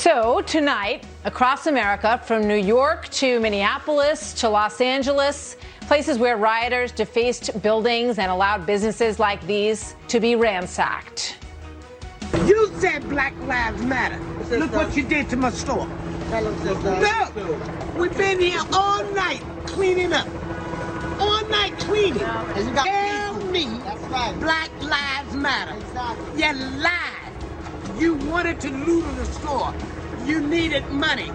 So tonight, across America, from New York to Minneapolis to Los Angeles, places where rioters defaced buildings and allowed businesses like these to be ransacked. You said Black Lives Matter. Look what you did to my store. No, we've been here all night cleaning up. All night cleaning. Tell me Black Lives Matter. You lied. You wanted to loot in the store. You needed money.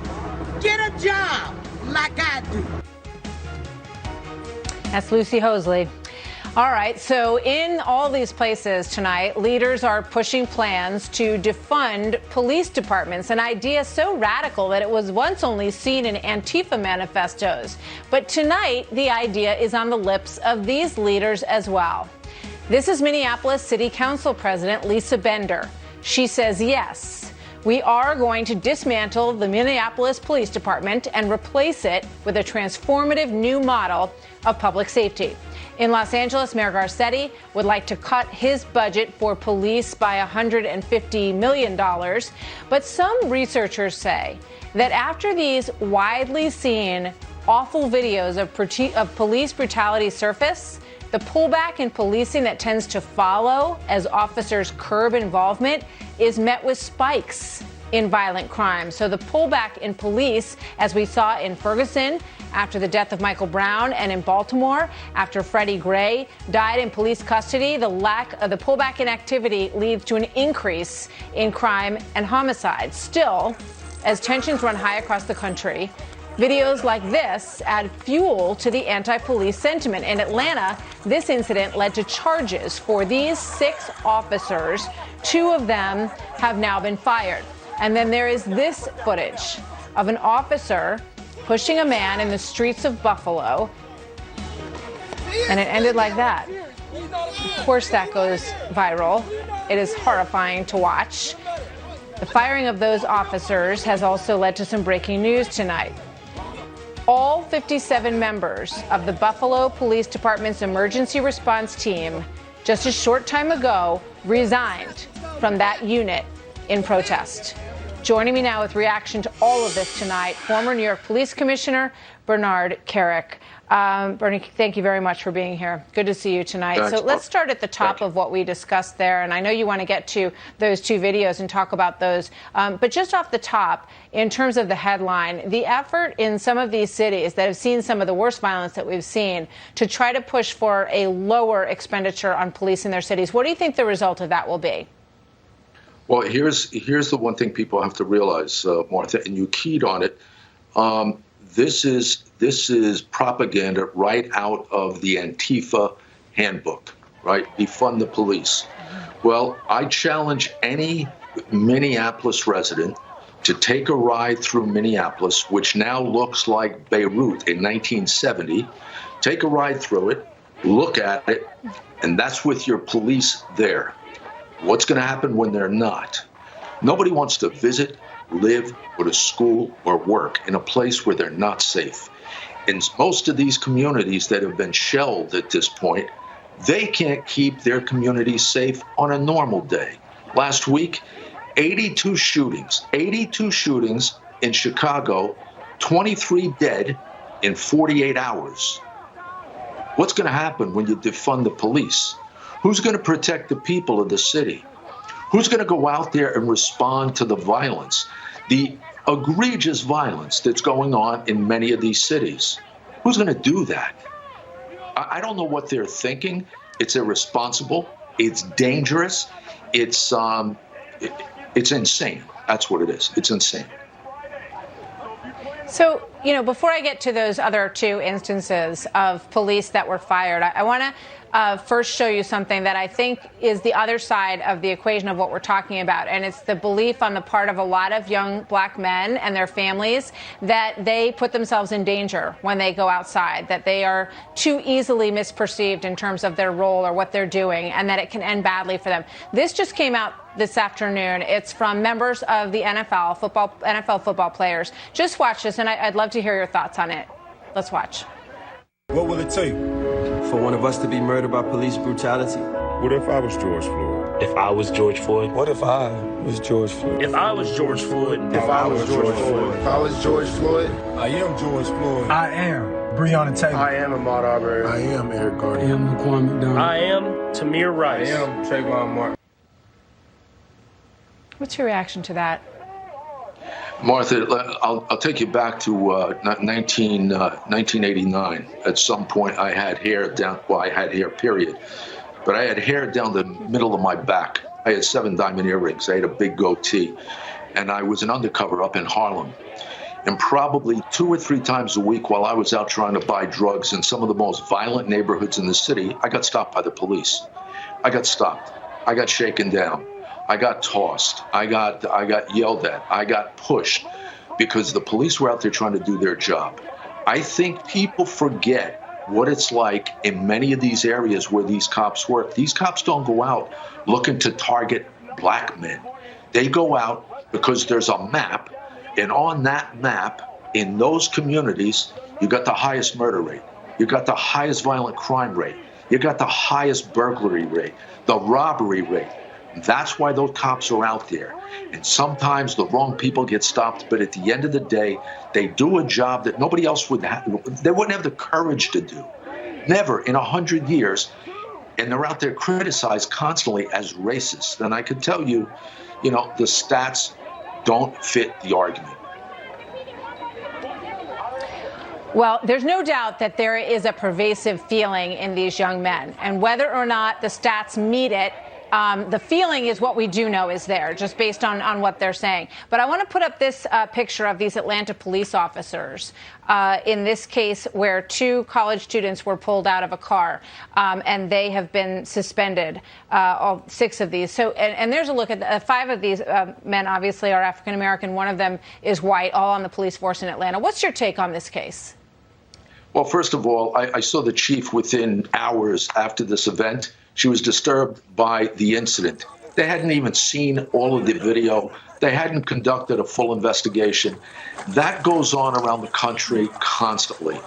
Get a job like I do. That's Lucy Hosley. All right, so in all these places tonight, leaders are pushing plans to defund police departments, an idea so radical that it was once only seen in Antifa manifestos. But tonight, the idea is on the lips of these leaders as well. This is Minneapolis City Council President Lisa Bender. She says, yes, we are going to dismantle the Minneapolis Police Department and replace it with a transformative new model of public safety. In Los Angeles, Mayor Garcetti would like to cut his budget for police by $150 million. But some researchers say that after these widely seen awful videos of police brutality surface, the pullback in policing that tends to follow as officers curb involvement is met with spikes in violent crime. So the pullback in police, as we saw in Ferguson after the death of Michael Brown, and in Baltimore after Freddie Gray died in police custody, the pullback in activity leads to an increase in crime and homicide. Still, as tensions run high across the country, videos like this add fuel to the anti-police sentiment. In Atlanta, this incident led to charges for these 6 officers. 2 of them have now been fired. And then there is this footage of an officer pushing a man in the streets of Buffalo, and it ended like that. Of course, that goes viral. It is horrifying to watch. The firing of those officers has also led to some breaking news tonight. All 57 members of the Buffalo Police Department's emergency response team just a short time ago resigned from that unit in protest. Joining me now with reaction to all of this tonight, former New York Police Commissioner Bernard Kerik. Bernie, thank you very much for being here. Good to see you tonight. Thanks. So let's start at the top of what we discussed there. And I know you want to get to those 2 videos and talk about those. But just off the top, in terms of the headline, the effort in some of these cities that have seen some of the worst violence that we've seen to try to push for a lower expenditure on police in their cities. What do you think the result of that will be? Well, here's the one thing people have to realize, Martha, and you keyed on it. This is propaganda right out of the Antifa handbook, right? Defund the police. Well, I challenge any Minneapolis resident to take a ride through Minneapolis, which now looks like Beirut in 1970. Take a ride through it, look at it, and that's with your police there. What's going to happen when they're not? Nobody wants to visit, live, go to school, or work in a place where they're not safe. In most of these communities that have been shelled at this point, they can't keep their communities safe on a normal day. Last week, 82 shootings in Chicago, 23 dead in 48 hours. What's going to happen when you defund the police? Who's going to protect the people of the city? Who's going to go out there and respond to the violence, the egregious violence that's going on in many of these cities? Who's going to do that? I don't know what they're thinking. It's irresponsible. It's dangerous. It's insane. That's what it is. It's insane. So, before I get to those other 2 instances of police that were fired, I want to first show you something that I think is the other side of the equation of what we're talking about. And it's the belief on the part of a lot of young black men and their families that they put themselves in danger when they go outside, that they are too easily misperceived in terms of their role or what they're doing, and that it can end badly for them. This just came out this afternoon. It's from members of the NFL football players. Just watch this, and I'd love to hear your thoughts on it. Let's watch. What will it take for one of us to be murdered by police brutality? What if I was George Floyd? If I was George Floyd. What if I was George Floyd? If I was George Floyd. If I was George Floyd. If I was George Floyd. I am George Floyd. I am Breonna Taylor. I am Ahmaud Arbery. I am Eric Garner. I am Laquan McDonald. I am Tamir Rice. I am Trayvon Martin. What's your reaction to that? Martha, I'll take you back to 1989. At some point, I had hair down. Well, I had hair, period. But I had hair down the middle of my back. I had 7 diamond earrings. I had a big goatee. And I was an undercover up in Harlem. And probably 2 or 3 times a week while I was out trying to buy drugs in some of the most violent neighborhoods in the city, I got stopped by the police. I got stopped. I got shaken down. I got tossed. I got yelled at. I got pushed because the police were out there trying to do their job. I think people forget what it's like in many of these areas where these cops work. These cops don't go out looking to target black men. They go out because there's a map, and on that map, in those communities, you got the highest murder rate. You got the highest violent crime rate. You got the highest burglary rate, the robbery rate. That's why those cops are out there. And sometimes the wrong people get stopped, but at the end of the day, they do a job that nobody else would have. They wouldn't have the courage to do. Never in 100 years. And they're out there criticized constantly as racist. And I can tell you, the stats don't fit the argument. Well, there's no doubt that there is a pervasive feeling in these young men. And whether or not the stats meet it, the feeling is what we do know is there, just based on what they're saying. But I want to put up this picture of these Atlanta police officers, in this case where 2 college students were pulled out of a car, and they have been suspended, all 6 of these. So, and there's a look at 5 of these men, obviously, are African-American. One of them is white, all on the police force in Atlanta. What's your take on this case? Well, first of all, I saw the chief within hours after this event. She was disturbed by the incident. They hadn't even seen all of the video. They hadn't conducted a full investigation. That goes on around the country constantly.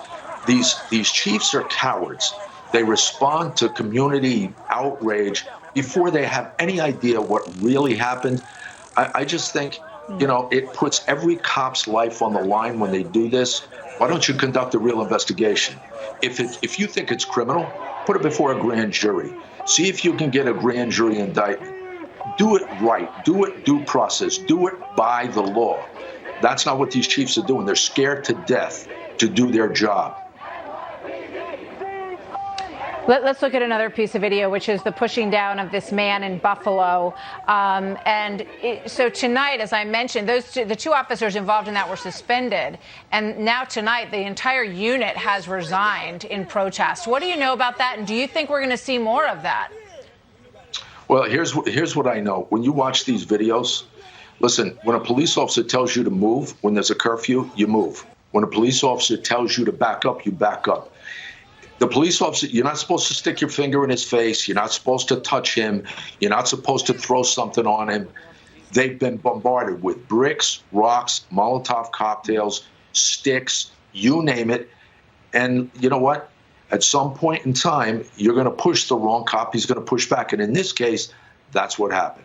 These chiefs are cowards. They respond to community outrage before they have any idea what really happened. I just think, it puts every cop's life on the line when they do this. Why don't you conduct a real investigation? If you think it's criminal, put it before a grand jury. See if you can get a grand jury indictment. Do it right. Do it due process. Do it by the law. That's not what these chiefs are doing. They're scared to death to do their job. Let's look at another piece of video, which is the pushing down of this man in Buffalo. So tonight, as I mentioned, the 2 officers involved in that were suspended. And now tonight, the entire unit has resigned in protest. What do you know about that? And do you think we're going to see more of that? Well, here's what I know. When you watch these videos, listen, when a police officer tells you to move, when there's a curfew, you move. When a police officer tells you to back up, you back up. The police officer, you're not supposed to stick your finger in his face. You're not supposed to touch him. You're not supposed to throw something on him. They've been bombarded with bricks, rocks, Molotov cocktails, sticks, you name it. And you know what? At some point in time, you're going to push the wrong cop. He's going to push back. And in this case, that's what happened.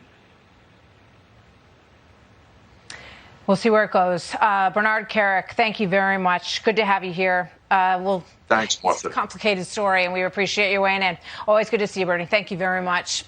We'll see where it goes. Bernard Kerik, thank you very much. Good to have you here. Thanks, Martha. It's a complicated story, and we appreciate you weighing in. Always good to see you, Bernie. Thank you very much.